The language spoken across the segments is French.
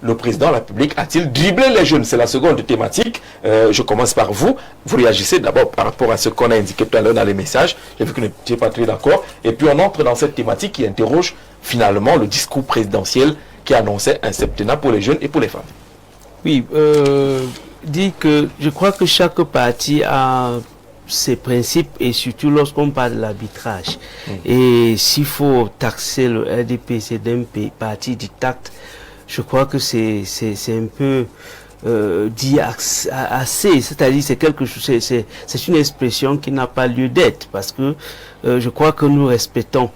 le président de la République a-t-il dribblé les jeunes? C'est la seconde thématique. Je commence par vous. Vous réagissez d'abord par rapport à ce qu'on a indiqué tout à l'heure dans les messages. J'ai vu que vous n'étiez pas très d'accord. Et puis on entre dans cette thématique qui interroge finalement le discours présidentiel qui annonçait un septennat pour les jeunes et pour les femmes. Oui, dit que je crois que chaque parti a ses principes et surtout lorsqu'on parle de l'arbitrage. Et s'il faut taxer le RDP, c'est d'un parti dictate, je crois que c'est un peu dit assez, c'est-à-dire c'est quelque chose, c'est une expression qui n'a pas lieu d'être parce que je crois que nous respectons,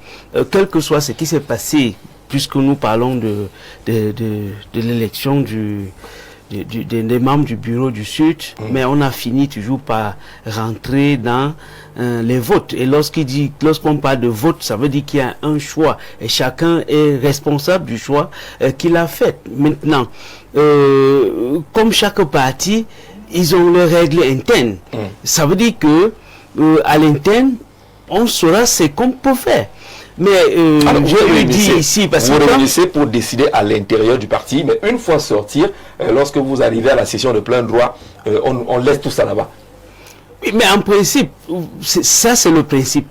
quel que soit ce qui s'est passé, puisque nous parlons de l'élection des membres du bureau du Sud, mais on a fini toujours par rentrer dans les votes. Et lorsqu'on parle de vote, ça veut dire qu'il y a un choix et chacun est responsable du choix qu'il a fait. Maintenant, comme chaque parti, ils ont leurs règles internes. Ça veut dire que à l'interne, on saura ce qu'on peut faire. Mais je le dis ici parce que vous réunissez pour décider à l'intérieur du parti, mais une fois sortir, lorsque vous arrivez à la session de plein droit, on laisse tout ça là-bas. Oui, mais en principe, ça c'est le principe.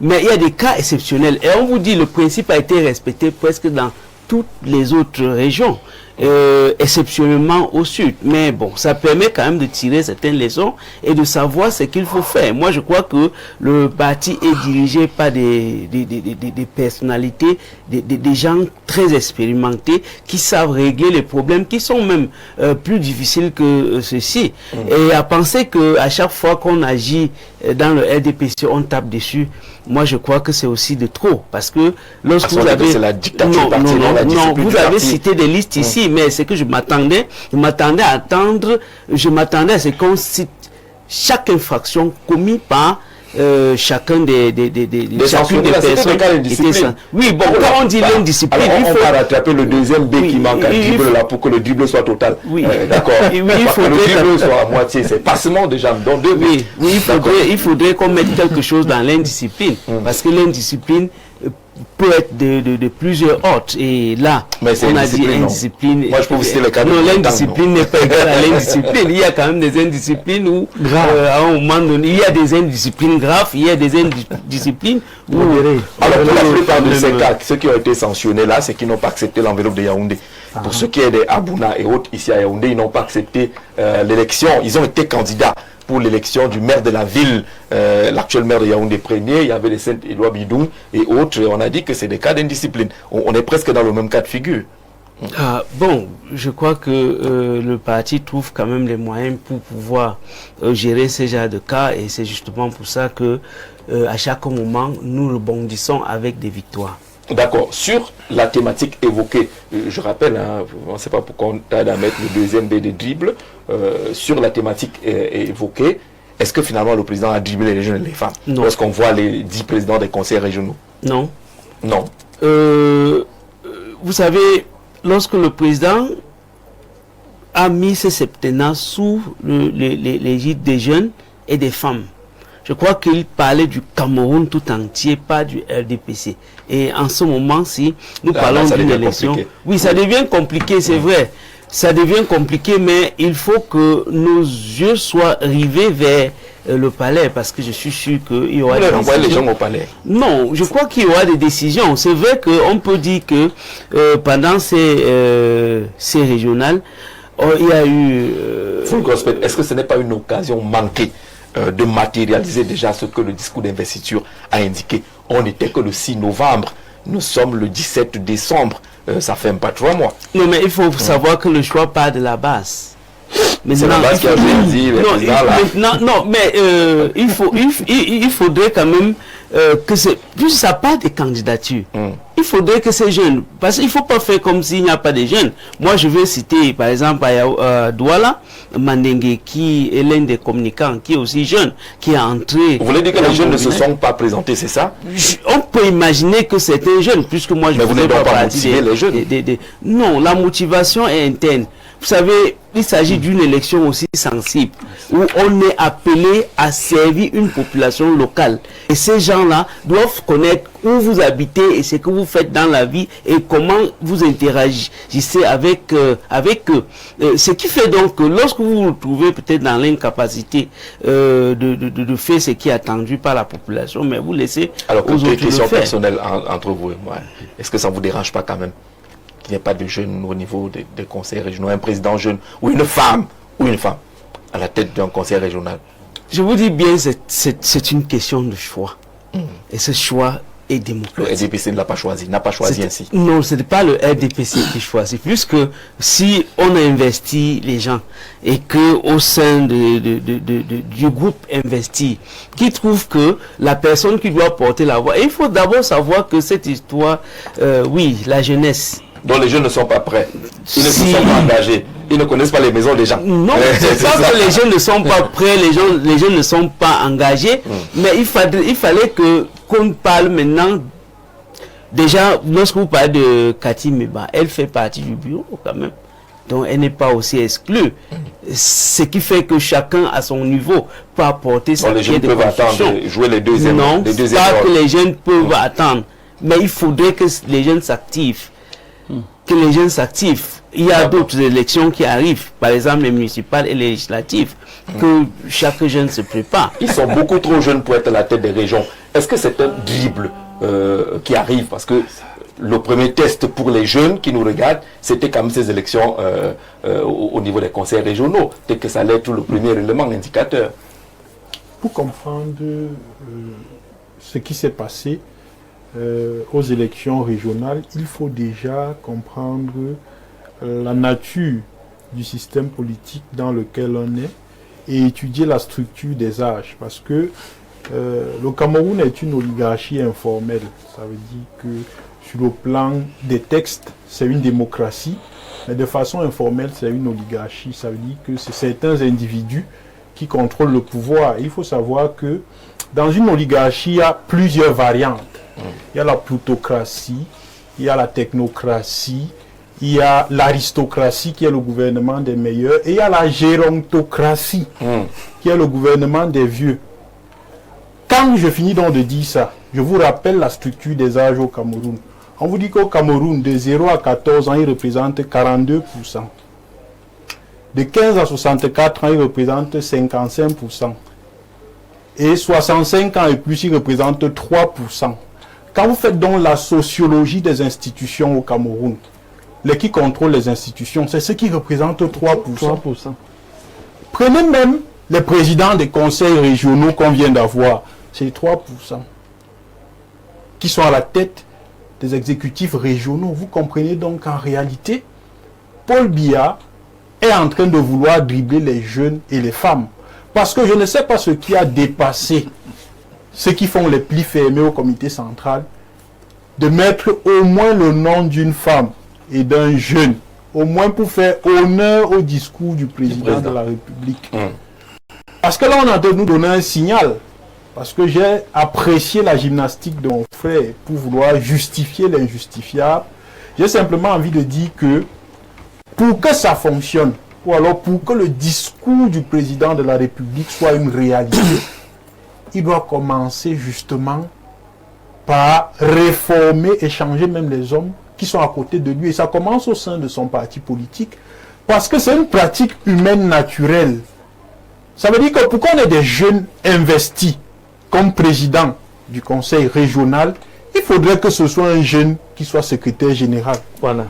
Mais il y a des cas exceptionnels. Et on vous dit le principe a été respecté presque dans toutes les autres régions. Exceptionnellement au sud. Mais bon, ça permet quand même de tirer certaines leçons et de savoir ce qu'il faut faire. Moi, je crois que le parti est dirigé par des personnalités, des gens très expérimentés qui savent régler les problèmes qui sont même plus difficiles que ceci. Et à penser que à chaque fois qu'on agit dans le RDPC, on tape dessus. Moi, je crois que c'est aussi de trop. Parce que lorsque vous avez... C'est la dictature non, vous avez cité des listes ici, mais c'est que je m'attendais à ce qu'on cite chaque infraction commise par chacun chacune des personnes. Oui, bon, quand on dit l'indiscipline, il faut rattraper le deuxième B qui manque à dribble là pour que le dribble soit total. Oui, d'accord. Il faudrait que le dribble soit à moitié, c'est passement de jambes. Donc oui, il faudrait qu'on mette quelque chose dans l'indiscipline, parce que l'indiscipline peut être de plusieurs ordres. Et là, on a dit indiscipline. Moi, je peux vous citer le cas de... Non, l'indiscipline n'est pas égale à l'indiscipline. Il y a quand même des indisciplines où, à un moment donné, il y a des indisciplines graves, il y a des indisciplines où... Alors, pour la plupart de ces cas, ceux qui ont été sanctionnés là, c'est qu'ils n'ont pas accepté l'enveloppe de Yaoundé. Pour ce qui est des Abouna et autres ici à Yaoundé, ils n'ont pas accepté l'élection. Ils ont été candidats pour l'élection du maire de la ville, l'actuel maire de Yaoundé premier, il y avait les Saint-Éloi Bidoum et autres, et on a dit que c'est des cas d'indiscipline. On est presque dans le même cas de figure. Bon, je crois que le parti trouve quand même les moyens pour pouvoir gérer ce genre de cas, et c'est justement pour ça que à chaque moment, nous rebondissons avec des victoires. D'accord. Sur la thématique évoquée, je rappelle, on ne sait pas pourquoi on a à mettre le deuxième B de dribble, sur la thématique évoquée, est-ce que finalement le président a dribblé les jeunes et les femmes? Non. Lorsqu'on voit les 10 présidents des conseils régionaux? Non. Non. Vous savez, lorsque le président a mis ce septennat sous l'égide des jeunes et des femmes, je crois qu'il parlait du Cameroun tout entier, pas du RDPC. Et en ce moment-ci, nous parlons d'une élection. Compliqué. Oui, ça devient compliqué, c'est vrai. Ça devient compliqué, mais il faut que nos yeux soient rivés vers le palais, parce que je suis sûr qu'il y aura des décisions. Les gens au palais? Non, je crois qu'il y aura des décisions. C'est vrai qu'on peut dire que pendant ces régionales, il y a eu... Est-ce que ce n'est pas une occasion manquée de matérialiser déjà ce que le discours d'investiture a indiqué? On n'était que le 6 novembre, nous sommes le 17 décembre, ça fait même pas 3 mois. Non, mais il faut savoir que le choix part de la base. C'est la base qui a choisi les présidents là. Mais il faudrait quand même que plus ça part des candidatures. Il faudrait que ces jeunes, parce qu'il ne faut pas faire comme s'il n'y a pas de jeunes. Moi, je vais citer par exemple Douala Mandengue, qui est l'un des communicants, qui est aussi jeune, qui est entré... Vous voulez dire que les jeunes ne se sont pas présentés, c'est ça? On peut imaginer que c'est un jeune, puisque moi je ne voulais pas partie motiver les jeunes. Non, la motivation est interne. vous savez, il s'agit d'une élection aussi sensible, où on est appelé à servir une population locale. Et ces gens-là doivent connaître où vous habitez et ce que vous faites dans la vie et comment vous interagissez avec eux. Ce qui fait donc que lorsque vous vous trouvez peut-être dans l'incapacité de faire ce qui est attendu par la population, mais vous laissez alors aux autres question le faire. personnelle entre vous et moi, est-ce que ça ne vous dérange pas quand même qu'il n'y ait pas de jeunes au niveau des conseils régionaux, un président jeune ou une femme à la tête d'un conseil régional? Je vous dis bien, c'est une question de choix. Et ce choix est démocratique. Le RDPC ne l'a pas choisi, ainsi. Non, ce n'est pas le RDPC qui choisit. Puisque si on a investi les gens et que au sein du groupe investi, qui trouve que la personne qui doit porter la voix, et il faut d'abord savoir que cette histoire, oui, la jeunesse, dont les jeunes ne sont pas prêts, ils ne se sont pas engagés, ils ne connaissent pas les maisons des gens. Non, c'est pas que les jeunes ne sont pas prêts, les jeunes ne sont pas engagés, mais il fallait qu'on parle maintenant. Déjà, lorsque vous parlez de Cathy Meba, elle fait partie du bureau quand même, donc elle n'est pas aussi exclue. Ce qui fait que chacun à son niveau peut apporter sa pierre de construction. Les jeunes peuvent attendre, jouer les deuxièmes. Non, pas que les jeunes peuvent attendre, mais il faudrait que les jeunes s'activent. Il y a d'autres élections qui arrivent, par exemple les municipales et les législatives, que chaque jeune se prépare. Ils sont beaucoup trop jeunes pour être à la tête des régions. Est-ce que c'est un dribble qui arrive? Parce que le premier test pour les jeunes qui nous regardent, c'était quand même ces élections au niveau des conseils régionaux. Peut-être que ça allait être le premier élément indicateur. Pour comprendre ce qui s'est passé aux élections régionales, il faut déjà comprendre la nature du système politique dans lequel on est et étudier la structure des âges. Parce que le Cameroun est une oligarchie informelle. Ça veut dire que sur le plan des textes, c'est une démocratie, mais de façon informelle, c'est une oligarchie. Ça veut dire que c'est certains individus qui contrôlent le pouvoir. Et il faut savoir que dans une oligarchie, il y a plusieurs variantes. Il y a la plutocratie, il y a la technocratie, il y a l'aristocratie qui est le gouvernement des meilleurs, et il y a la gérontocratie qui est le gouvernement des vieux. Quand je finis donc de dire ça, je vous rappelle la structure des âges au Cameroun. On vous dit qu'au Cameroun, de 0 à 14 ans, il représente 42%. De 15 à 64 ans, il représente 55%. Et 65 ans et plus, il représente 3%. Quand vous faites donc la sociologie des institutions au Cameroun, les qui contrôlent les institutions, c'est ceux qui représentent 3%. Prenez même les présidents des conseils régionaux qu'on vient d'avoir, c'est 3%. Qui sont à la tête des exécutifs régionaux. Vous comprenez donc qu'en réalité, Paul Biya est en train de vouloir dribbler les jeunes et les femmes. Parce que je ne sais pas ce qui a dépassé ceux qui font les plis fermés au comité central, de mettre au moins le nom d'une femme et d'un jeune, au moins pour faire honneur au discours du président de la République. Parce que là, on est en train de nous donner un signal. Parce que j'ai apprécié la gymnastique de mon frère pour vouloir justifier l'injustifiable. J'ai simplement envie de dire que pour que ça fonctionne, ou alors pour que le discours du président de la République soit une réalité, il doit commencer justement par réformer et changer même les hommes qui sont à côté de lui. Et ça commence au sein de son parti politique, parce que c'est une pratique humaine naturelle. Ça veut dire que pour qu'on ait des jeunes investis comme président du conseil régional, il faudrait que ce soit un jeune qui soit secrétaire général. Voilà.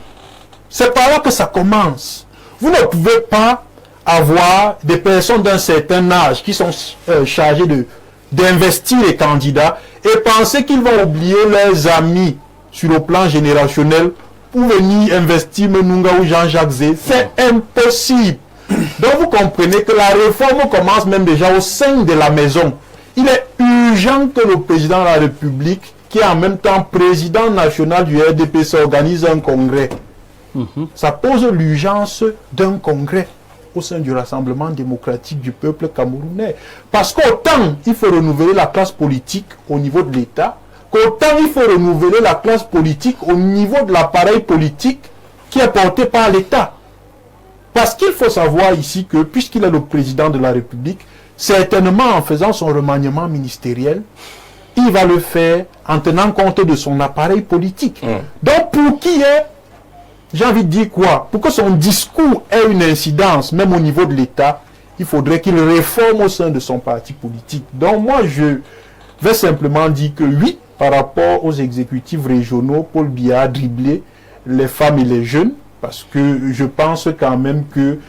C'est par là que ça commence. Vous ne pouvez pas avoir des personnes d'un certain âge qui sont chargées d'investir les candidats et penser qu'ils vont oublier leurs amis sur le plan générationnel pour venir investir Menunga ou Jean-Jacques Zé. C'est impossible. Donc vous comprenez que la réforme commence même déjà au sein de la maison. Il est urgent que le président de la République, qui est en même temps président national du RDPC, organise un congrès. Ça pose l'urgence d'un congrès au sein du Rassemblement démocratique du peuple camerounais. Parce qu'autant il faut renouveler la classe politique au niveau de l'État, qu'autant il faut renouveler la classe politique au niveau de l'appareil politique qui est porté par l'État. Parce qu'il faut savoir ici que, puisqu'il est le président de la République, certainement en faisant son remaniement ministériel, il va le faire en tenant compte de son appareil politique. Donc pour qui est, j'ai envie de dire quoi? Pour que son discours ait une incidence, même au niveau de l'État, il faudrait qu'il réforme au sein de son parti politique. Donc moi, je vais simplement dire que oui, par rapport aux exécutifs régionaux, Paul Biya a dribblé les femmes et les jeunes, parce que je pense quand même que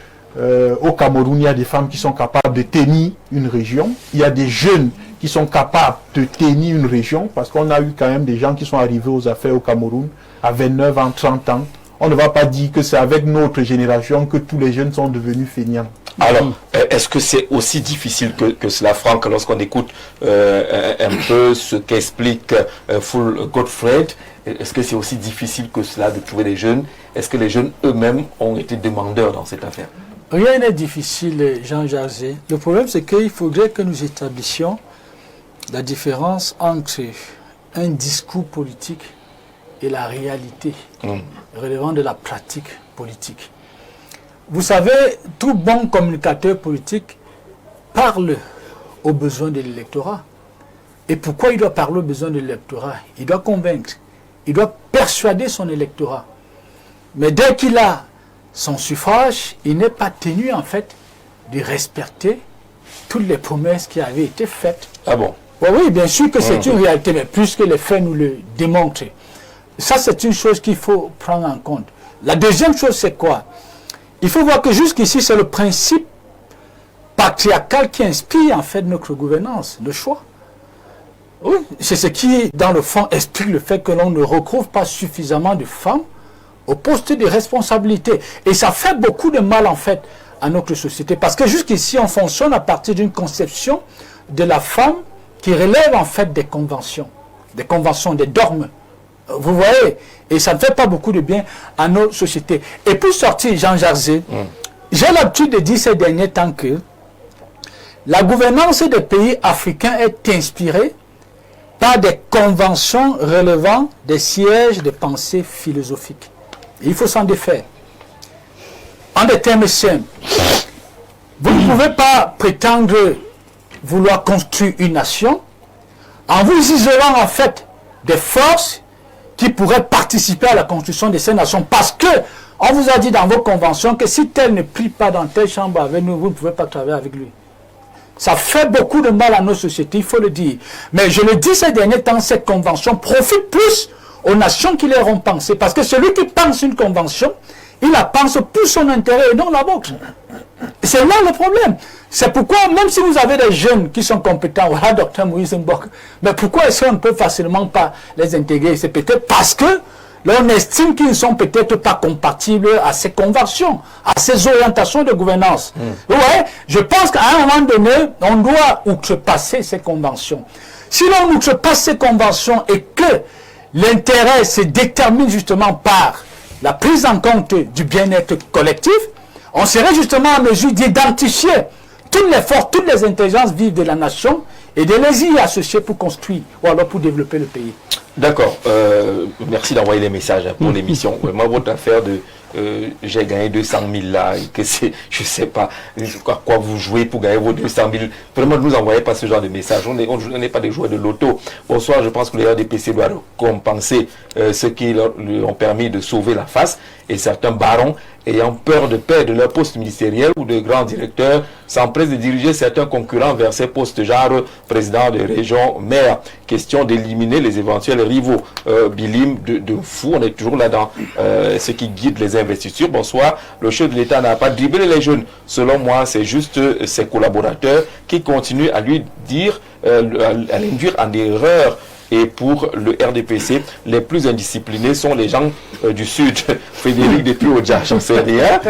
au Cameroun, il y a des femmes qui sont capables de tenir une région. Il y a des jeunes qui sont capables de tenir une région, parce qu'on a eu quand même des gens qui sont arrivés aux affaires au Cameroun à 29 ans, 30 ans. On ne va pas dire que c'est avec notre génération que tous les jeunes sont devenus feignants. Alors, est-ce que c'est aussi difficile que cela, Franck, lorsqu'on écoute un peu ce qu'explique Full Godfred? Est-ce que c'est aussi difficile que cela de trouver des jeunes? Est-ce que les jeunes eux-mêmes ont été demandeurs dans cette affaire? Rien n'est difficile, Jean Jarzé. Le problème, c'est qu'il faudrait que nous établissions la différence entre un discours politique et la réalité relevant de la pratique politique. Vous savez, tout bon communicateur politique parle aux besoins de l'électorat. Et pourquoi il doit parler aux besoins de l'électorat? Il doit convaincre, il doit persuader son électorat. Mais dès qu'il a son suffrage, il n'est pas tenu en fait de respecter toutes les promesses qui avaient été faites. Ah bon? Oui, bien sûr que c'est une réalité, mais plus que les faits nous le démontrent. Ça, c'est une chose qu'il faut prendre en compte. La deuxième chose, c'est quoi? Il faut voir que jusqu'ici, c'est le principe patriarcal qui inspire en fait notre gouvernance, le choix. Oui, c'est ce qui, dans le fond, explique le fait que l'on ne retrouve pas suffisamment de femmes au poste de responsabilité. Et ça fait beaucoup de mal, en fait, à notre société. Parce que jusqu'ici, on fonctionne à partir d'une conception de la femme qui relève, en fait, des conventions, des dogmes. Vous voyez? Et ça ne fait pas beaucoup de bien à nos sociétés. Et pour sortir, Jean Jarzé, j'ai l'habitude de dire ces derniers temps que la gouvernance des pays africains est inspirée par des conventions relevant des sièges de pensée philosophiques. Et il faut s'en défaire. En des termes simples, vous ne pouvez pas prétendre vouloir construire une nation en vous isolant en fait des forces qui pourraient participer à la construction de ces nations. Parce que on vous a dit dans vos conventions que si tel ne prie pas dans telle chambre avec nous, vous ne pouvez pas travailler avec lui. Ça fait beaucoup de mal à nos sociétés, il faut le dire. Mais je le dis ces derniers temps, cette convention profite plus aux nations qui leur ont pensé. Parce que celui qui pense une convention, il la pense pour son intérêt et non la vôtre. C'est là le problème. C'est pourquoi, même si vous avez des jeunes qui sont compétents, voilà, Dr Moïse Mbok, mais pourquoi est-ce qu'on ne peut facilement pas les intégrer? C'est peut-être parce que l'on estime qu'ils ne sont peut-être pas compatibles à ces conventions, à ces orientations de gouvernance. Ouais, je pense qu'à un moment donné, on doit outrepasser ces conventions. Si l'on outrepasse ces conventions et que l'intérêt se détermine justement par la prise en compte du bien-être collectif, on serait justement en mesure d'identifier toutes les forces, toutes les intelligences vives de la nation et de les y associer pour construire ou alors pour développer le pays. D'accord. Merci d'envoyer les messages pour l'émission. Moi, votre affaire de j'ai gagné 200 000 là, et que c'est, je sais pas, quoi vous jouez pour gagner vos 200 000. Vraiment, ne nous envoyez pas ce genre de message. On n'est pas des joueurs de loto. Bonsoir, je pense que les RDPC doivent compenser ceux qui lui ont permis de sauver la face. Et certains barons, ayant peur de perdre leur poste ministériel ou de grands directeurs, s'empressent de diriger certains concurrents vers ces postes, genre président de région, maire. Question d'éliminer les éventuels rivaux. Bilim de fou, on est toujours là dans ce qui guide les investitures. Bonsoir, le chef de l'État n'a pas dribblé les jeunes. Selon moi, c'est juste ses collaborateurs qui continuent à lui dire, à l'induire en erreur. Et pour le RDPC, les plus indisciplinés sont les gens du Sud. Frédéric depuis Oja, j'en sais rien.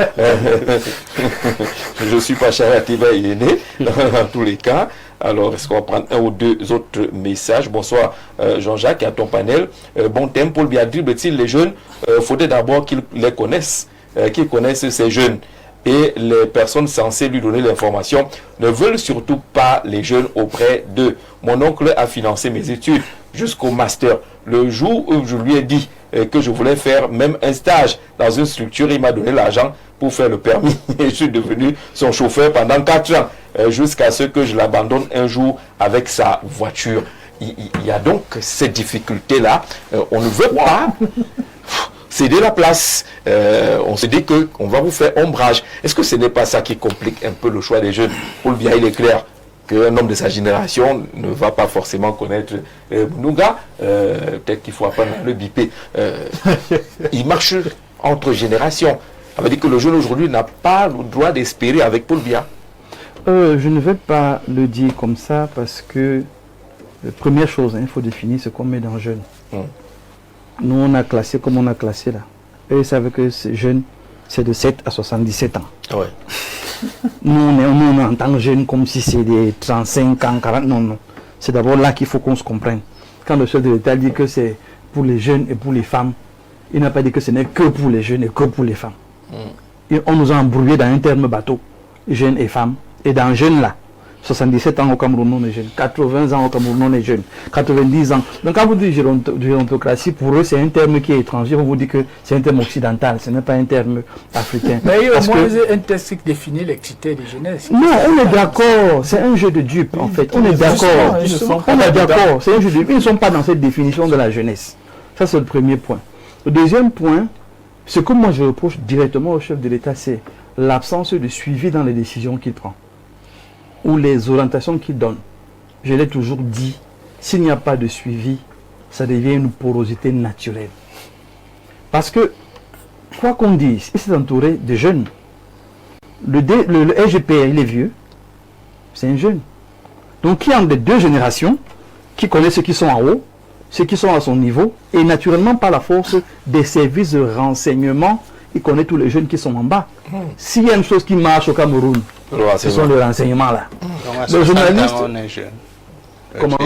Je ne suis pas chariatif et aîné, dans tous les cas. Alors, est-ce qu'on va prendre un ou deux autres messages? Bonsoir Jean-Jacques, à ton panel. Bon thème, Paul Biya dribble-t-il les jeunes? Faudrait d'abord qu'ils les connaissent, qu'ils connaissent ces jeunes. Et les personnes censées lui donner l'information ne veulent surtout pas les jeunes auprès d'eux. Mon oncle a financé mes études jusqu'au master. Le jour où je lui ai dit que je voulais faire même un stage dans une structure. Il m'a donné l'argent pour faire le permis et je suis devenu son chauffeur pendant 4 ans jusqu'à ce que je l'abandonne un jour avec sa voiture. Il y a donc ces difficultés-là. On ne veut pas céder la place. On se dit qu'on va vous faire ombrage. Est-ce que ce n'est pas ça qui complique un peu le choix des jeunes? Paul Biya, il est clair qu'un homme de sa génération ne va pas forcément connaître Nougat. Peut-être qu'il faut apprendre à le biper. Il marche entre générations. Ça veut dire que le jeune aujourd'hui n'a pas le droit d'espérer avec Paul Biya. Je ne vais pas le dire comme ça parce que, première chose, il faut définir ce qu'on met dans jeune. Nous, on a classé comme on a classé là. Eux, ils savent que ces jeunes, c'est de 7 à 77 ans. Ouais. Nous, on entend jeunes comme si c'est des 35 ans, 40 ans. Non. C'est d'abord là qu'il faut qu'on se comprenne. Quand le chef de l'État dit que c'est pour les jeunes et pour les femmes, il n'a pas dit que ce n'est que pour les jeunes et que pour les femmes. Et on nous a embrouillé dans un terme bateau, jeunes et femmes. Et dans jeunes là, 77 ans au Cameroun, on est jeune. 80 ans au Cameroun, on est jeune. 90 ans. Donc quand vous dites gérontocratie, pour eux, c'est un terme qui est étranger. On vous dit que c'est un terme occidental, ce n'est pas un terme africain. Mais au moins, un texte qui définit les critères de jeunesse. Non, on est d'accord. C'est un jeu de dupes, en fait. On est d'accord. On est d'accord. C'est un jeu de dupes. Ils ne sont pas dans cette définition de la jeunesse. Ça, c'est le premier point. Le deuxième point, ce que moi je reproche directement au chef de l'État, c'est l'absence de suivi dans les décisions qu'il prend ou les orientations qu'il donne. Je l'ai toujours dit, s'il n'y a pas de suivi, ça devient une porosité naturelle. Parce que, quoi qu'on dise, il s'est entouré de jeunes. Le RGPR, il est vieux, c'est un jeune. Donc il y a des deux générations qui connaissent ceux qui sont en haut, ceux qui sont à son niveau, et naturellement par la force des services de renseignement, il connaît tous les jeunes qui sont en bas. S'il y a une chose qui marche au Cameroun, ce sont les renseignements là. Donc, le journaliste, on est jeune. Comment?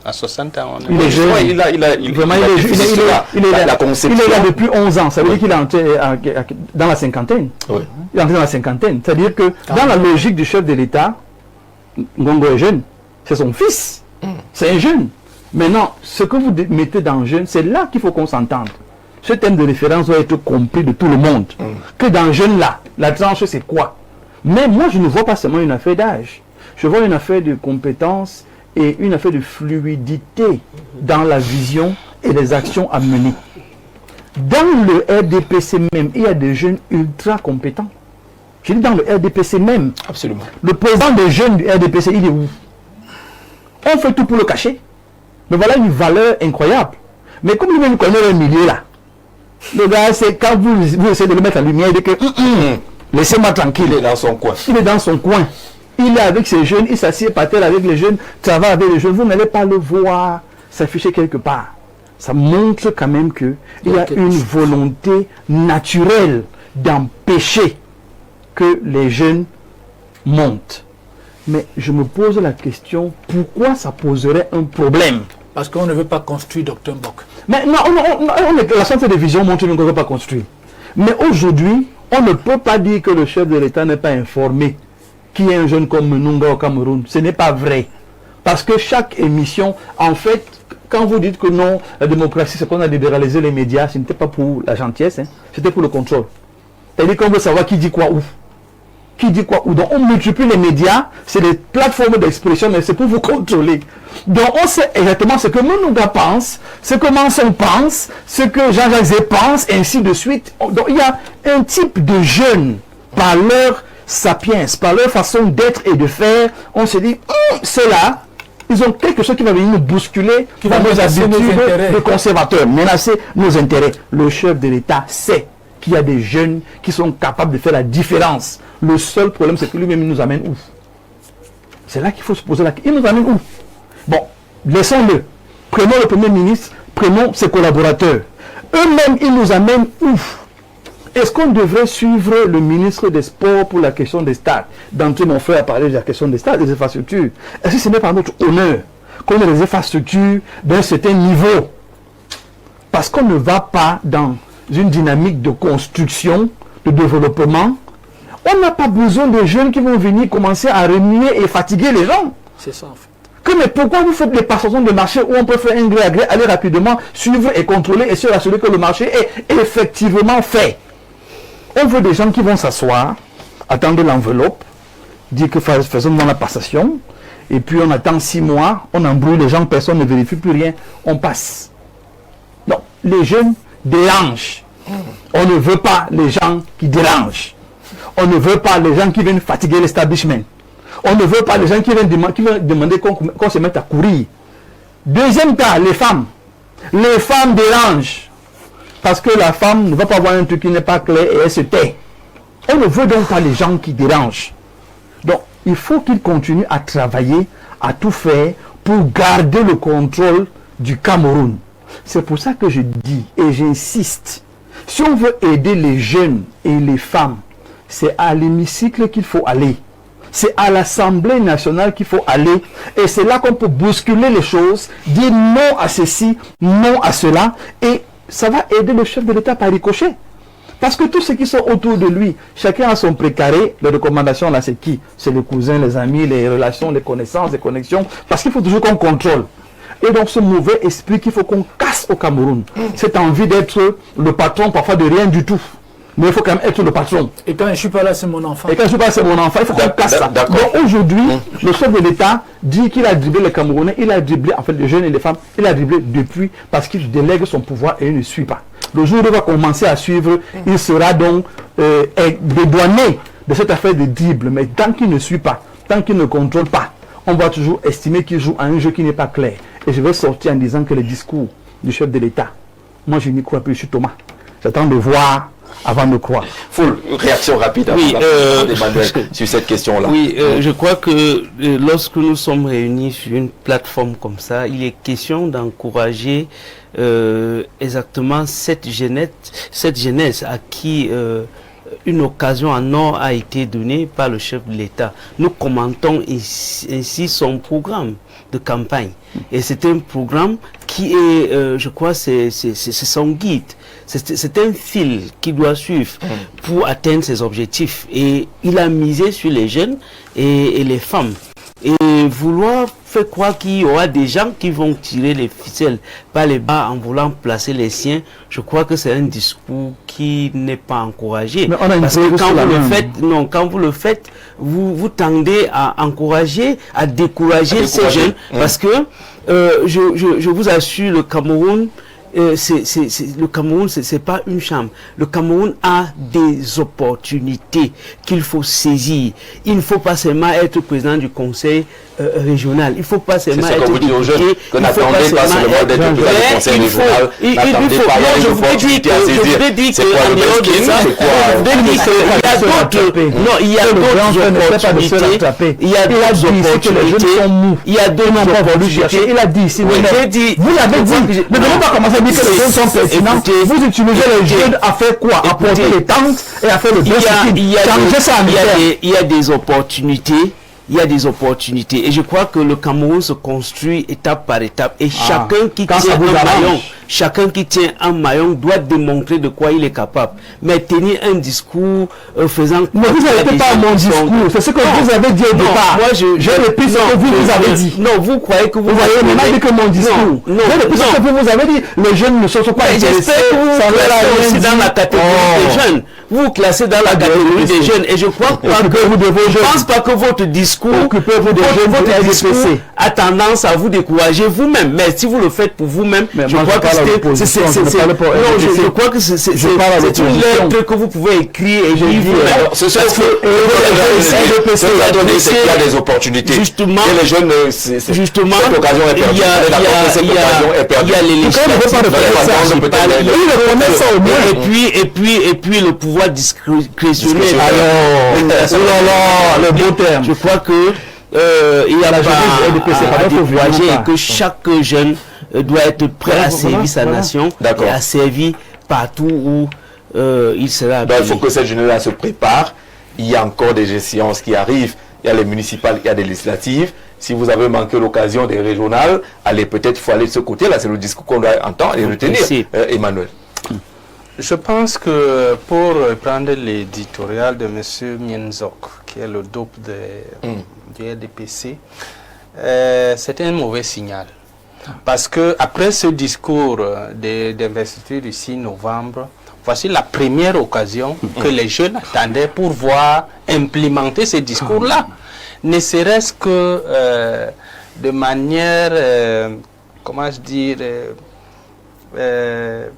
À 60 ans, on est il est jeune. Il est là depuis 11 ans. Ça veut dire qu'il est entré dans la cinquantaine. Oui. Il est entré dans la cinquantaine. C'est-à-dire que dans la logique du chef de l'État, Ngongo est jeune. C'est son fils. C'est un jeune. Maintenant, ce que vous mettez dans jeune, c'est là qu'il faut qu'on s'entende. Ce thème de référence doit être compris de tout le monde. Que dans jeune là, la tranche c'est quoi? Mais moi, je ne vois pas seulement une affaire d'âge. Je vois une affaire de compétence et une affaire de fluidité dans la vision et les actions à mener. Dans le RDPC même, il y a des jeunes ultra compétents. Je dis dans le RDPC même. Absolument. Le président des jeunes du RDPC, il est où? On fait tout pour le cacher. Mais voilà une valeur incroyable. Mais comme lui-même connaît le milieu là, le gars, c'est quand vous essayez de le mettre en lumière, il dit que laissez-moi tranquille. Il est dans son coin. Il est dans son coin. Il est avec ses jeunes, il s'assied par terre avec les jeunes, travaille avec les jeunes. Vous n'allez pas le voir s'afficher quelque part. Ça montre quand même qu'il y a une volonté naturelle d'empêcher que les jeunes montent. Mais je me pose la question, pourquoi ça poserait un problème? Parce qu'on ne veut pas construire Dr Mbok. Mais non, la centre de vision montre qu'on ne veut pas construire. Mais aujourd'hui, on ne peut pas dire que le chef de l'État n'est pas informé qu'il y a un jeune comme Menunga au Cameroun. Ce n'est pas vrai. Parce que chaque émission, en fait, quand vous dites que non, la démocratie, c'est qu'on a libéralisé les médias, ce n'était pas pour la gentillesse, hein, c'était pour le contrôle. C'est-à-dire qu'on veut savoir qui dit quoi où. Qui dit quoi où. Donc on multiplie les médias, c'est des plateformes d'expression, mais c'est pour vous contrôler. Donc on sait exactement ce que Menunga pense, ce que Manson pense, ce que Jean-Jacques Zé pense, et ainsi de suite. Donc il y a un type de jeunes, par leur sapiens, par leur façon d'être et de faire, on se dit, ceux-là, ils ont quelque chose qui va venir nous bousculer, qui va nos habitudes de conservateurs, menacer nos intérêts. Le chef de l'État sait qu'il y a des jeunes qui sont capables de faire la différence. Le seul problème, c'est que lui-même, il nous amène où? C'est là qu'il faut se poser la question. Il nous amène où? Bon, laissons-le. Prenons le Premier ministre, prenons ses collaborateurs. Eux-mêmes, ils nous amènent où? Est-ce qu'on devrait suivre le ministre des Sports pour la question des stades? D'entrée, mon frère a parlé de la question des stades, des infrastructures. Est-ce que ce n'est pas notre honneur qu'on ait des infrastructures d'un certain niveau? Parce qu'on ne va pas dans une dynamique de construction, de développement. On n'a pas besoin de jeunes qui vont venir commencer à remuer et fatiguer les gens. C'est ça en fait. mais pourquoi vous faites des passations de marché où on peut faire un gré à gré, aller rapidement, suivre et contrôler et se rassurer que le marché est effectivement fait. On veut des gens qui vont s'asseoir, attendre l'enveloppe, dire que faisons dans la passation, et puis on attend 6 mois, on embrouille les gens, personne ne vérifie plus rien, on passe. Non, les jeunes dérangent. On ne veut pas les gens qui dérangent. On ne veut pas les gens qui viennent fatiguer l'establishment. On ne veut pas les gens qui viennent demander qu'on se mette à courir. Deuxième cas, les femmes. Les femmes dérangent. Parce que la femme ne va pas voir un truc qui n'est pas clair et elle se tait. On ne veut donc pas les gens qui dérangent. Donc, il faut qu'ils continuent à travailler, à tout faire pour garder le contrôle du Cameroun. C'est pour ça que je dis et j'insiste. Si on veut aider les jeunes et les femmes, c'est à l'hémicycle qu'il faut aller. C'est à l'Assemblée nationale qu'il faut aller. Et c'est là qu'on peut bousculer les choses, dire non à ceci, non à cela. Et ça va aider le chef de l'État par ricochet. Parce que tous ceux qui sont autour de lui, chacun a son précaré. Les recommandations, là, c'est qui? C'est les cousins, les amis, les relations, les connaissances, les connexions. Parce qu'il faut toujours qu'on contrôle. Et donc ce mauvais esprit qu'il faut qu'on casse au Cameroun. Cette envie d'être le patron, parfois de rien du tout. Mais il faut quand même être le patron. Et quand je ne suis pas là, c'est mon enfant. Et quand je ne suis pas là, c'est mon enfant. Il faut qu'on casse ça. Donc aujourd'hui, le chef de l'État dit qu'il a dribblé les Camerounais. Il a dribblé, en fait, les jeunes et les femmes. Il a dribblé depuis parce qu'il délègue son pouvoir et il ne suit pas. Le jour où il va commencer à suivre, il sera donc dédouané de cette affaire de dribble. Mais tant qu'il ne suit pas, tant qu'il ne contrôle pas, on va toujours estimer qu'il joue à un jeu qui n'est pas clair. Et je vais sortir en disant que le discours du chef de l'État, moi je n'y crois plus, je suis Thomas. J'attends de voir avant de croire. Full réaction rapide oui, Emmanuel, sur cette question-là. Oui, je crois que lorsque nous sommes réunis sur une plateforme comme ça, il est question d'encourager exactement cette jeunesse à qui une occasion en or a été donnée par le chef de l'État. Nous commentons ainsi son programme de campagne. Et c'est un programme qui est, je crois, c'est son guide. C'est un fil qu'il doit suivre pour atteindre ses objectifs. Et il a misé sur les jeunes et les femmes. Et vouloir faire croire qu'il y aura des gens qui vont tirer les ficelles par les bas en voulant placer les siens, je crois que c'est un discours qui n'est pas encouragé. Parce que quand vous le faites, non, quand vous le faites, vous tendez à encourager, à décourager ces jeunes. Parce que je vous assure, le Cameroun, le Cameroun, c'est pas une chambre. Le Cameroun a des opportunités qu'il faut saisir. Il ne faut pas seulement être président du conseil régional. Il ne faut pas seulement être député. Que n'attendez pas seulement d'être président du conseil régional. N'attendez pas, il y a une opportunité à saisir. C'est quoi le best c'est quoi non, il y a d'autres opportunités. Il y a d'autres opportunités. Il y a d'autres opportunités. Il a dit ici, vous l'avez dit. Ne devons pas commencer à dire que les jeunes sont pertinents. Vous utilisez les jeunes à faire quoi? À porter les tentes et à faire le best. Il y a des opportunités. Il y a des opportunités. Et je crois que le Cameroun se construit étape par étape. Et chacun qui tient un maillon doit démontrer de quoi il est capable. Mais tenir un discours faisant... Mais vous n'avez pas mon discours. C'est ce que vous avez dit au départ. Moi, je répète ce que vous avez dit. Non, vous croyez que vous... Vous avez même dit que mon discours. Non, je répète ce que vous avez dit. Les jeunes ne sont pas intéressés. J'espère que vous classez aussi dans la catégorie des jeunes. Vous classez dans la catégorie des jeunes. Et je crois pas que vous devez... Je pense pas que votre discours... Occupez-vous des jeunes, votre discours a tendance à vous décourager vous-même. Mais si vous le faites pour vous-même, je crois que je crois que c'est une lettre que vous pouvez écrire et vivre. C'est ça qu'il a donné, c'est qu'il y a des opportunités. Justement, et les jeunes, justement, cette occasion est perdue. Il y a les législatives. Et puis le pouvoir discrétionnaire. Alors, le beau terme. Je crois que il y a pas décourager et que chaque jeune doit être prêt à servir sa nation et à servir partout où il sera. Il faut que cette jeunesse se prépare. Il y a encore des échéances qui arrivent. Il y a les municipales, il y a des législatives. Si vous avez manqué l'occasion des régionales, allez, peut-être il faut aller de ce côté-là. C'est le discours qu'on doit entendre et retenir. Emmanuel. Je pense que pour prendre l'éditorial de M. Mienzok, qui est le dope du RDPC, c'est un mauvais signal. Parce que après ce discours d'investiture du 6 novembre, voici la première occasion que les jeunes attendaient pour voir implémenter ce discours-là. Ne serait-ce que de manière, comment je dire,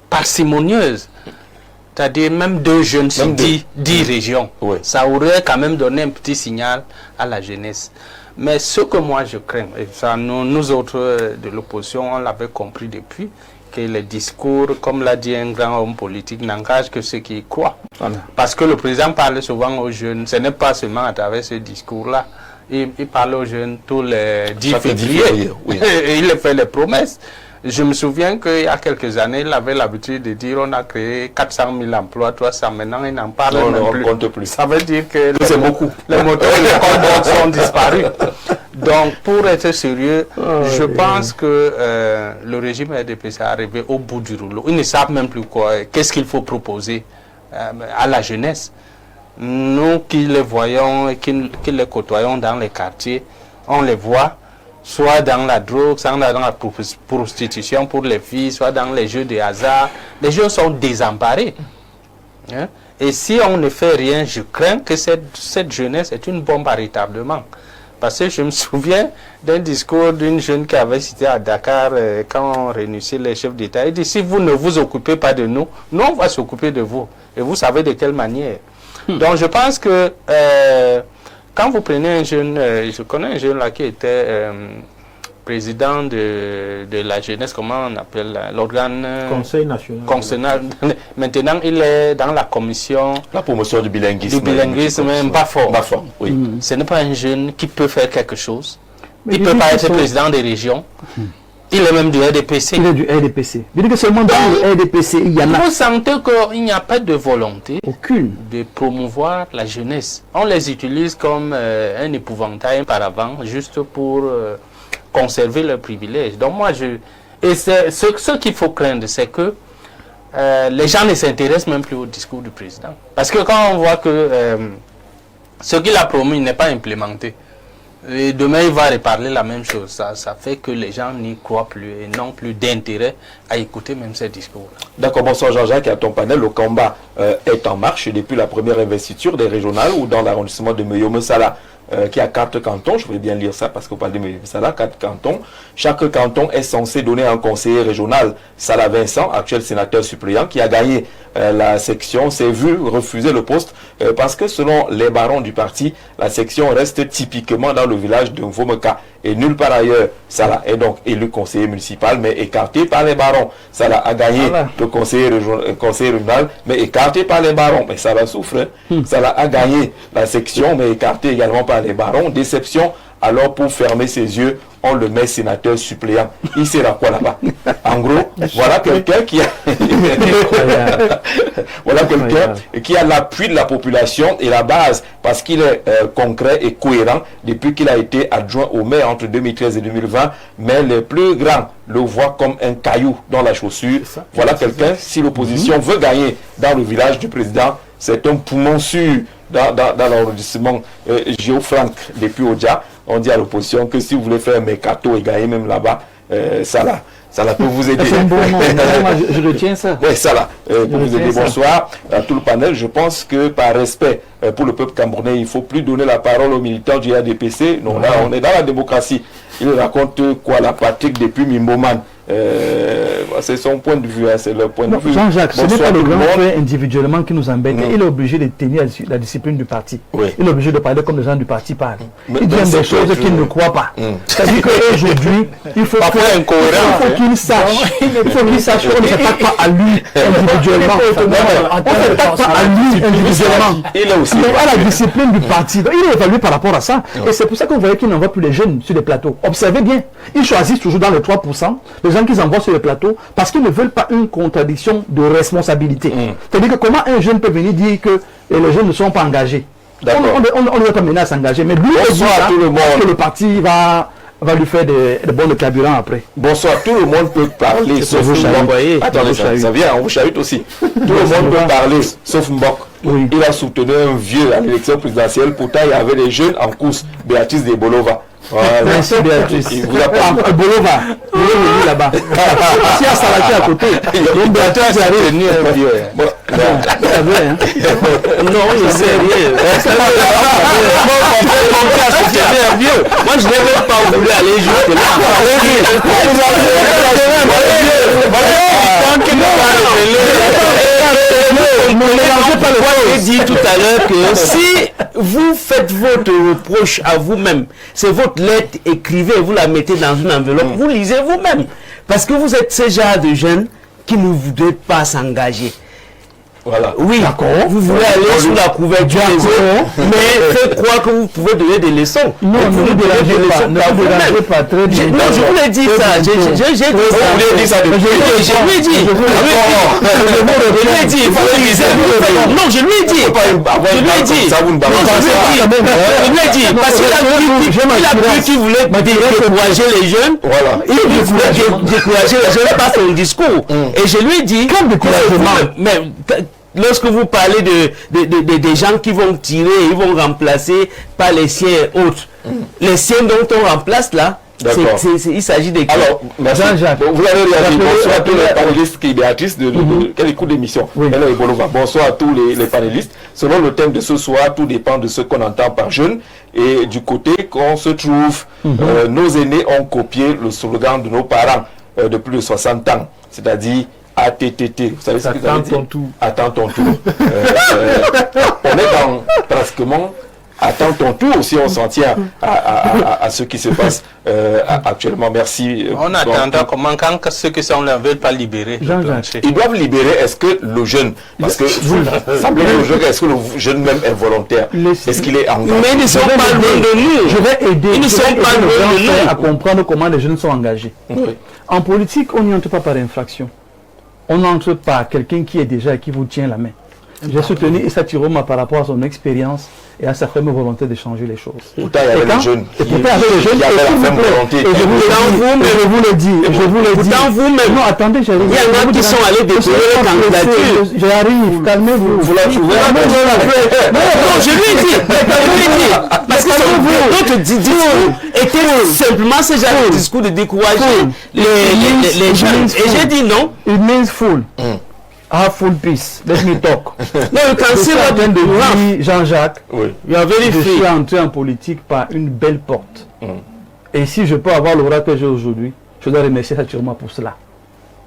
parcimonieuse. C'est-à-dire même 2 jeunes sur 10 régions. Oui. Ça aurait quand même donné un petit signal à la jeunesse. Mais ce que moi je crains, et ça nous autres de l'opposition, on l'avait compris depuis, que les discours, comme l'a dit un grand homme politique, n'engagent que ceux qui y croient. Voilà. Parce que le président parle souvent aux jeunes, ce n'est pas seulement à travers ce discours-là. Il parle aux jeunes tous les 10 février. Oui. Et il fait les promesses. Je me souviens qu'il y a quelques années, il avait l'habitude de dire on a créé 400 000 emplois, 300. Maintenant, il n'en parle même plus. Ça veut dire que c'est beaucoup. Les moteurs de combat sont disparus. Donc, pour être sérieux, je pense que le régime RDPC est arrivé au bout du rouleau. Ils ne savent même plus quoi. Qu'est-ce qu'il faut proposer à la jeunesse. Nous qui les voyons et qui les côtoyons dans les quartiers, on les voit soit dans la drogue, soit dans la prostitution pour les filles, soit dans les jeux de hasard. Les jeunes sont désemparés. Hein? Et si on ne fait rien, je crains que cette jeunesse est une bombe à retardement. Parce que je me souviens d'un discours d'une jeune qui avait cité à Dakar quand on réunissait les chefs d'État. Il dit, si vous ne vous occupez pas de nous, nous on va s'occuper de vous. Et vous savez de quelle manière. Donc je pense que quand vous prenez un jeune, je connais un jeune là qui était président de la jeunesse, comment on appelle l'organe Conseil national. Maintenant, il est dans la commission... La promotion du bilinguisme. Du bilinguisme, même pas fort. Oui. Ce n'est pas un jeune qui peut faire quelque chose. Il ne peut pas être président des régions. Il est même du RDPC. Il est du RDPC. Il dit que seulement dans le RDPC, il y en a... Vous sentez qu'il n'y a pas de volonté aucune de promouvoir la jeunesse. On les utilise comme un épouvantail par avant, juste pour conserver leurs privilèges. Donc moi, ce qu'il faut craindre, c'est que les gens ne s'intéressent même plus au discours du président. Parce que quand on voit que ce qu'il a promis n'est pas implémenté, et demain, il va reparler la même chose. Ça fait que les gens n'y croient plus et n'ont plus d'intérêt à écouter même ces discours. D'accord, bonsoir Jean-Jacques et à ton panel. Le combat est en marche depuis la première investiture des régionales ou dans l'arrondissement de Meyo-Messala qui a 4 cantons. Je voulais bien lire ça parce qu'on parle de Meyo-Messala, 4 cantons. Chaque canton est censé donner un conseiller régional. Salah Vincent, actuel sénateur suppléant, qui a gagné la section, s'est vu refuser le poste parce que selon les barons du parti, la section reste typiquement dans le village de Mvomeka et nulle part ailleurs. Salah est donc élu conseiller municipal mais écarté par les barons. Salah a gagné le conseiller régional mais écarté par les barons. Mais Salah souffre. Salah a gagné la section mais écarté également par les barons. Déception. Alors pour fermer ses yeux, on le met sénateur suppléant. Il sert à quoi là-bas? En gros, voilà quelqu'un qui a qui a l'appui de la population et la base parce qu'il est concret et cohérent depuis qu'il a été adjoint au maire entre 2013 et 2020. Mais les plus grands le voient comme un caillou dans la chaussure. Voilà quelqu'un, si l'opposition veut gagner dans le village du président, c'est un poumon sûr dans l'arrondissement Géofranc depuis Odia. On dit à l'opposition que si vous voulez faire un mercato et gagner même là-bas, ça peut vous aider. C'est un bon nom, je retiens ça. Oui, ça là, pour vous aider. Bonsoir à tout le panel. Je pense que par respect pour le peuple camerounais, il ne faut plus donner la parole aux militants du RDPC. Non, là, on est dans la démocratie. Il raconte quoi, la pratique depuis Mimboman. C'est son point de vue, c'est leur point de vue. Jean-Jacques, ce n'est pas le grand frère individuellement qui nous embête. Il est obligé de tenir la discipline du parti. Oui. Il est obligé de parler comme les gens du parti parlent. Il dit des choses qu'il ne croit pas. C'est-à-dire qu'aujourd'hui, il faut qu'il sache. Il faut qu'il sache qu'on ne s'attaque pas à lui individuellement. On ne s'attaque pas à lui individuellement. Il est aussi. Mais à la discipline du parti. Il est évalué par rapport à ça. Et c'est pour ça qu'on voyait qu'il n'envoie plus les jeunes sur les plateaux. Observez bien. Ils choisissent toujours dans les 3%. Les gens qu'ils envoient sur le plateau parce qu'ils ne veulent pas une contradiction de responsabilité. C'est-à-dire que comment un jeune peut venir dire que les jeunes ne sont pas engagés? On ne va pas mener à s'engager, mais lui, tout le monde. Que le parti va lui faire des bons carburant après. Bonsoir, tout le monde peut parler sauf Mbok. Attendez, ça vient, on vous chahute aussi. Tout le monde peut parler sauf Mbok. Oui. Il a soutenu un vieux à l'élection présidentielle, pourtant il y avait des jeunes en course, Béatrice Debolova. Voilà. Merci Béatrice. Il vous a pas... Bolova. Bolova est là-bas. Si à Salati à côté. Donc Béatrice arrive. Bon, C'est vrai, hein. Non, je sais rien. Moi, je n'ai même pas voulu aller jusque J'ai dit tout à l'heure que si vous faites votre reproche à vous-même, c'est votre lettre, écrivez, vous la mettez dans une enveloppe, vous lisez vous-même. Parce que vous êtes ce genre de jeunes qui ne voudraient pas s'engager. voilà. Oui, vous voulez aller sous la couverture des autres, mais faites croire que vous pouvez donner des leçons. Non, ne vous dérangez pas, très bien. Non, je vous l'ai dit ça. J'ai dit ça. Vous l'avez dit ça depuis. Je lui ai dit. Je lui ai dit. Non, je lui ai dit. Je lui ai dit. Ça, vous ne Je lui ai dit. Parce qu'il a cru qu'il voulait décourager les jeunes. Voilà. Il voulait décourager les jeunes par son discours. Et je lui ai dit. Quel découragement? Mais lorsque vous parlez des gens qui vont tirer, ils vont remplacer par les siens et autres. Les siens dont on remplace là, il s'agit de... Alors, merci. Jean-Jacques. Vous avez réagi. Bonsoir à tous les panélistes qui Béatrice quelle écoute d'émission. Elle est Bolova. Bonsoir à tous les panélistes. Selon le thème de ce soir, tout dépend de ce qu'on entend par jeune. Et du côté qu'on se trouve, nos aînés ont copié le slogan de nos parents de plus de 60 ans. C'est-à-dire ATTT. Vous savez ce que ça veut dire? Attends ton tour. On est dans pratiquement attends ton tour si on s'en tient à ce qui se passe actuellement. Merci. On attendra comment quand ceux qui sont là ne veulent pas libérer. Ils doivent libérer. Est-ce que le jeune, parce que vous semblez le jeune, est-ce que le jeune même est volontaire? Est-ce qu'il est engagé? Mais ils ne sont pas loin de nous. Je vais aider. Ils ne sont pas loin de nous à comprendre comment les jeunes sont engagés. Oui. En politique, on n'y entre pas par infraction. On entre par quelqu'un qui est déjà et qui vous tient la main. J'ai soutenu Issa Tiroma par rapport à son expérience et à sa ferme volonté de changer les choses. Pourtant, il y avait les jeunes qui avaient la ferme volonté. Et je vous le dis. Pourtant, vous-même. Non, attendez, j'arrive. Il y en a qui sont allés déposer leur candidature. J'arrive, calmez-vous. Vous la trouvez? Non, je lui ai dit. Parce que votre discours était simplement ce genre de discours de décourager les jeunes. Et j'ai dit non. It means full. Have full peace. Let me talk. No, you can see what de dire Jean-Jacques. Oui. You are very Je free. suis entré en politique par une belle porte. Et si je peux avoir l'aura que j'ai aujourd'hui, je dois remercier Saturma pour cela.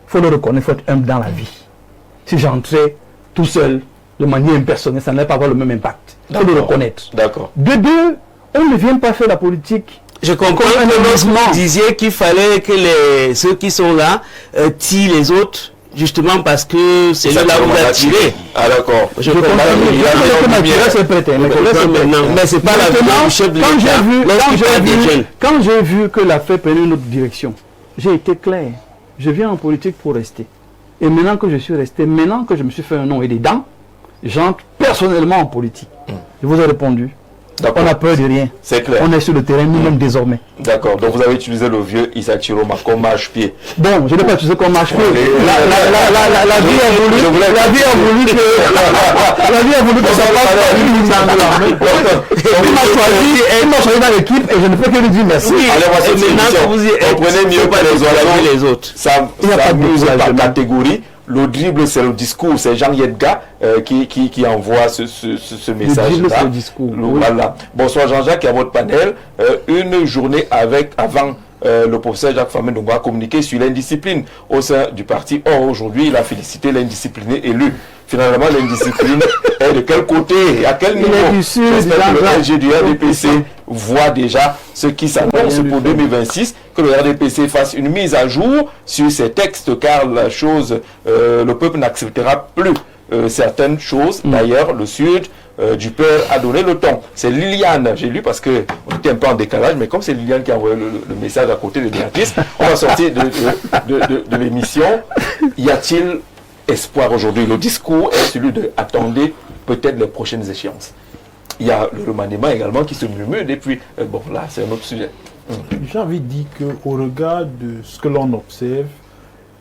Il faut le reconnaître, il faut être humble dans la vie. Si j'entrais tout seul, de manière impersonnelle, ça n'allait pas avoir le même impact. Il faut le reconnaître. D'accord. De deux, on ne vient pas faire la politique. Je comprends que lorsque vous disiez qu'il fallait que ceux qui sont là tirent les autres. Justement parce que c'est là où vous attirez. Ah d'accord. Je comprends. Mais c'est pas la vie du chef de l'État. Quand j'ai vu que l'affaire prenait une autre direction, j'ai été clair. Je viens en politique pour rester. Et maintenant que je suis resté, maintenant que je me suis fait un nom et des dents, j'entre personnellement en politique. Je vous ai répondu. On n'a peur de rien. C'est clair. On est sur le terrain nous-mêmes désormais. D'accord. Donc vous avez utilisé le vieux Issa Tiroma comme marche-pied. Bon, je n'ai pas utilisé comme marche-pied. La vie a voulu. La vie a voulu que ça passe. Il m'a choisi dans l'équipe et je ne peux que lui dire merci. Allez voir cette émission. Comprenez mieux que les autres. Ça mise par catégorie. Le dribble, c'est le discours, c'est Jean Yedga qui envoie ce message-là. Le dribble, c'est le discours. Voilà. Bonsoir Jean-Jacques et à votre panel. Une journée avant le professeur Jacques Famé a communiqué sur l'indiscipline au sein du parti. Or, aujourd'hui, il a félicité l'indiscipliné élu. Finalement, l'indiscipline est de quel côté et à quel niveau? J'espère que le LG du RDPC voit déjà ce qui s'annonce pour 2026, que le RDPC fasse une mise à jour sur ces textes, car la chose, le peuple n'acceptera plus certaines choses. D'ailleurs, le Sud du Père a donné le ton. C'est Liliane, j'ai lu parce qu'on était un peu en décalage, mais comme c'est Liliane qui a envoyé le message à côté de Béatrice, on va sortir de l'émission. Y a-t-il espoir aujourd'hui? Le discours est celui de attendez peut-être les prochaines échéances. Il y a le remaniement également qui se murmure depuis. Bon, là, c'est un autre sujet. J'ai envie de dire qu'au regard de ce que l'on observe,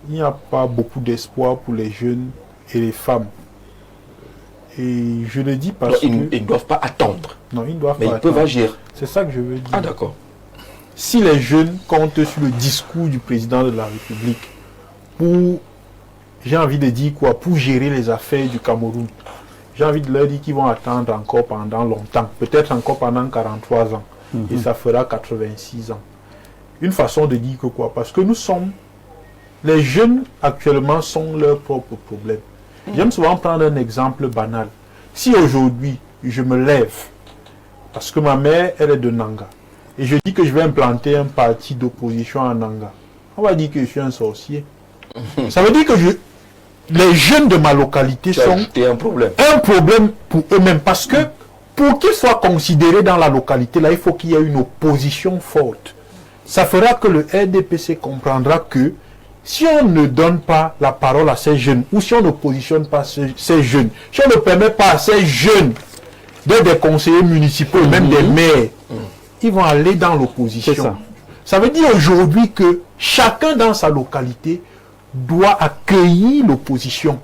il n'y a pas beaucoup d'espoir pour les jeunes et les femmes. Et je le dis parce Ils ne doivent pas attendre. Non, ils doivent mais pas ils peuvent attendre. agir. C'est ça que je veux dire. Ah, d'accord. si les jeunes comptent sur le discours du président de la République pour, j'ai envie de dire quoi, pour gérer les affaires du Cameroun, j'ai envie de leur dire qu'ils vont attendre encore pendant longtemps, peut-être encore pendant 43 ans, et ça fera 86 ans. Une façon de dire que quoi, parce que les jeunes actuellement sont leurs propres problèmes. J'aime souvent prendre un exemple banal. Si aujourd'hui, je me lève, parce que ma mère, elle est de Nanga, et je dis que je vais implanter un parti d'opposition à Nanga, on va dire que je suis un sorcier. Ça veut dire que les jeunes de ma localité sont un problème pour eux-mêmes, parce que pour qu'ils soient considérés dans la localité, là, il faut qu'il y ait une opposition forte. Ça fera que le RDPC comprendra que si on ne donne pas la parole à ces jeunes, ou si on ne positionne pas ces jeunes, si on ne permet pas à ces jeunes d'être des conseillers municipaux, même des maires, ils vont aller dans l'opposition. Ça veut dire aujourd'hui que chacun dans sa localité doit accueillir l'opposition.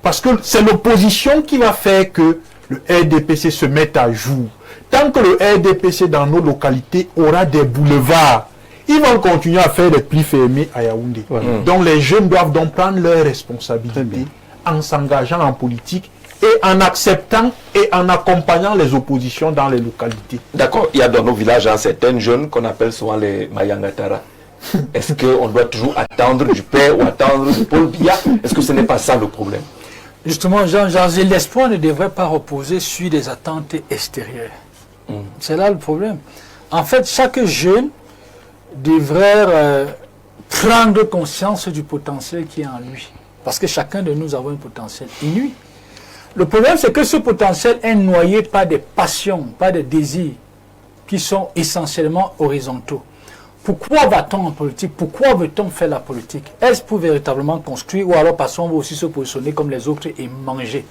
Parce que c'est l'opposition qui va faire que le RDPC se mette à jour. Tant que le RDPC dans nos localités aura des boulevards, ils vont continuer à faire des plis fermés à Yaoundé. Donc les jeunes doivent donc prendre leurs responsabilités en s'engageant en politique et en acceptant et en accompagnant les oppositions dans les localités. D'accord, il y a dans nos villages certains jeunes qu'on appelle souvent les Mayangatara. Est-ce qu'on doit toujours attendre du père ou attendre du Paul Biya? Est-ce que ce n'est pas ça le problème? Justement, Jean-Jacques, l'espoir ne devrait pas reposer sur des attentes extérieures. C'est là le problème. En fait, chaque jeune devrait prendre conscience du potentiel qui est en lui. Parce que chacun de nous avons un potentiel inouï. Le problème, c'est que ce potentiel est noyé par des passions, par des désirs qui sont essentiellement horizontaux. Pourquoi va-t-on en politique? Pourquoi veut-on faire la politique? Est-ce pour véritablement construire ou alors parce qu'on va aussi se positionner comme les autres et manger?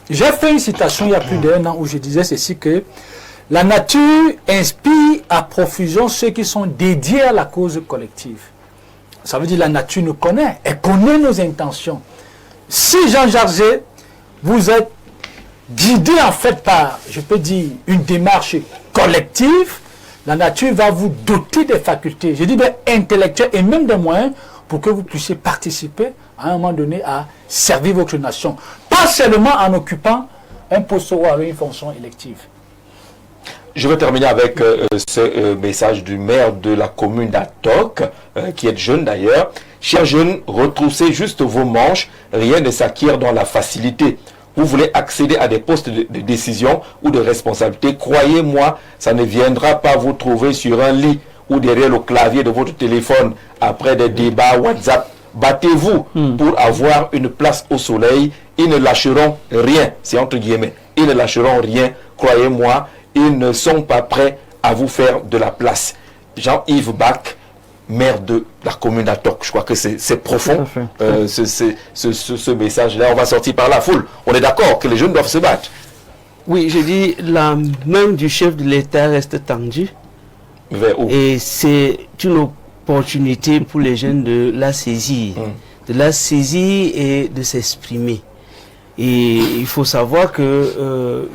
J'ai fait une citation il y a plus d'1 an où je disais ceci, que la nature inspire à profusion ceux qui sont dédiés à la cause collective. Ça veut dire la nature nous connaît, elle connaît nos intentions. Si Jean-Jacques, vous êtes guidé en fait par, je peux dire, une démarche collective, la nature va vous doter des facultés, je dis bien intellectuelles et même des moyens pour que vous puissiez participer à un moment donné à servir votre nation. Pas seulement en occupant un poste ou une fonction élective. Je vais terminer avec ce message du maire de la commune d'Atok, qui est jeune d'ailleurs. Chers jeunes, retroussez juste vos manches, rien ne s'acquiert dans la facilité. Vous voulez accéder à des postes de décision ou de responsabilité, croyez-moi, ça ne viendra pas vous trouver sur un lit ou derrière le clavier de votre téléphone après des débats WhatsApp. Battez-vous pour avoir une place au soleil. Ils ne lâcheront rien, c'est entre guillemets. Ils ne lâcheront rien, croyez-moi, ils ne sont pas prêts à vous faire de la place. Jean-Yves Bach, maire de la commune d'Atok. Je crois que c'est profond, ce message-là. On va sortir par la foule. On est d'accord que les jeunes doivent se battre. Oui, je dis, la main du chef de l'État reste tendue. Vers où? Et c'est une opportunité pour les jeunes de la saisir. De la saisir et de s'exprimer. Et il faut savoir que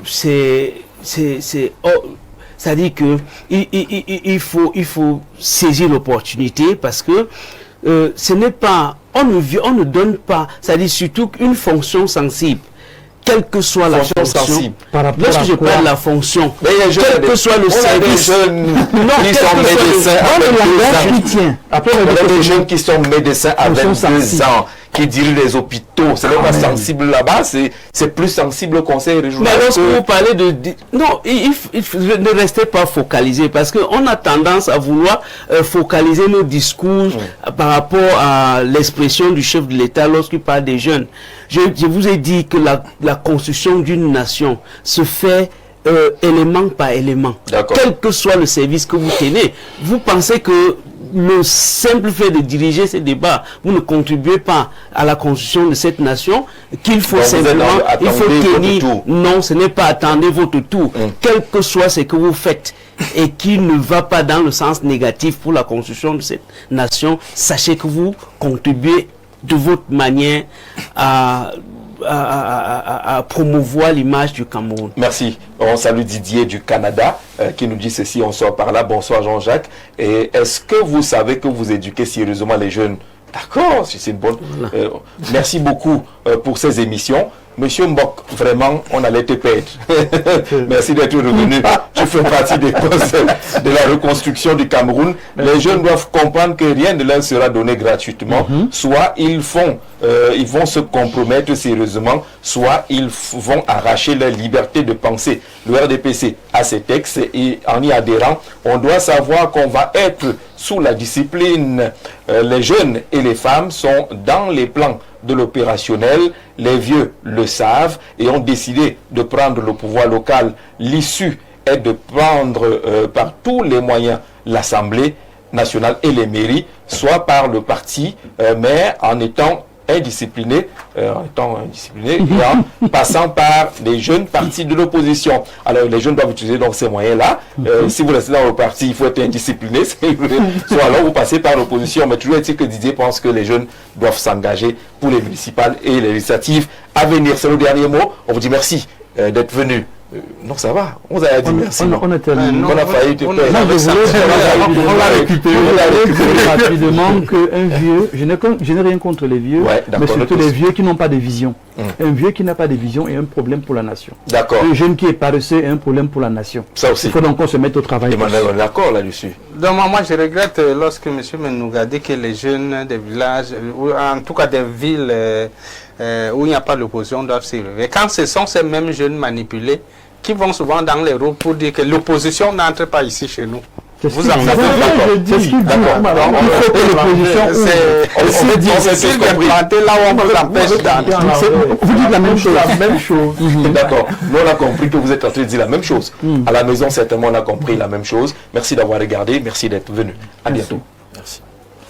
c'est-à-dire que il faut saisir l'opportunité parce que ce n'est pas, on ne donne pas, c'est-à-dire surtout une fonction sensible, quelle que soit la fonction. Lorsque je parle de la fonction, quel que soit le service, qui sont médecins avec 2 ans. Des jeunes qui sont médecins avec 2 ans, qui dirigent les hôpitaux, ce n'est pas sensible là-bas, c'est plus sensible au conseil régional. Mais lorsque vous parlez de... Non, ne restez pas focalisé, parce qu'on a tendance à vouloir focaliser nos discours par rapport à l'expression du chef de l'État lorsqu'il parle des jeunes. Je vous ai dit que la construction d'une nation se fait élément par élément. Quel que soit le service que vous tenez, vous pensez que le simple fait de diriger ces débats, vous ne contribuez pas à la construction de cette nation, qu'il faut simplement, il faut tenir. Non, ce n'est pas attendre votre tour, quel que soit ce que vous faites, et qui ne va pas dans le sens négatif pour la construction de cette nation, sachez que vous contribuez de votre manière à à promouvoir l'image du Cameroun. Merci. On salue Didier du Canada qui nous dit ceci, on sort par là. Bonsoir Jean-Jacques. Et est-ce que vous savez que vous éduquez sérieusement les jeunes? D'accord, c'est une bonne... merci beaucoup pour ces émissions. Monsieur Mbok, vraiment, on allait te perdre. Merci d'être revenu. Tu fais partie des causes de la reconstruction du Cameroun. Les jeunes doivent comprendre que rien ne leur sera donné gratuitement. Soit ils vont se compromettre sérieusement, soit ils vont arracher leur liberté de penser. Le RDPC a ses textes et en y adhérant, on doit savoir qu'on va être sous la discipline. Les jeunes et les femmes sont dans les plans de l'opérationnel, les vieux le savent et ont décidé de prendre le pouvoir local. L'issue est de prendre par tous les moyens l'Assemblée nationale et les mairies, soit par le parti, mais en étant indiscipliné, et en passant par les jeunes partis de l'opposition. Alors les jeunes doivent utiliser donc ces moyens-là. Si vous restez dans le parti, il faut être indiscipliné, soit alors vous passez par l'opposition. Mais toujours est-il que Didier pense que les jeunes doivent s'engager pour les municipales et les législatives à venir. C'est le dernier mot. On vous dit merci d'être venu. Non, ça va. On vous a dit merci. On a tellement... on a failli te perdre. On l'a récupéré rapidement qu'un vieux, je n'ai rien contre les vieux, mais surtout les vieux qui n'ont pas de vision. Un vieux qui n'a pas de vision est un problème pour la nation. D'accord. Un jeune qui est paresseux est un problème pour la nation. Ça aussi. Il faut donc qu'on se mette au travail. Emmanuel, on est d'accord là-dessus. Donc moi je regrette lorsque M. Menouga dit que les jeunes des villages, ou en tout cas des villes où il n'y a pas d'opposition doivent s'y réveiller. Quand ce sont ces mêmes jeunes manipulés qui vont souvent dans les roues pour dire que l'opposition n'entre pas ici chez nous. Vous en faites c'est ce qu'il dit. Il faut que l'opposition... C'est planté là où on vous empêche d'entrer. Vous dites la même chose. D'accord. Nous, on a compris que vous êtes en train de dire la même chose. À la maison, certainement, on a compris la même chose. Merci d'avoir regardé. Merci d'être venu. À bientôt.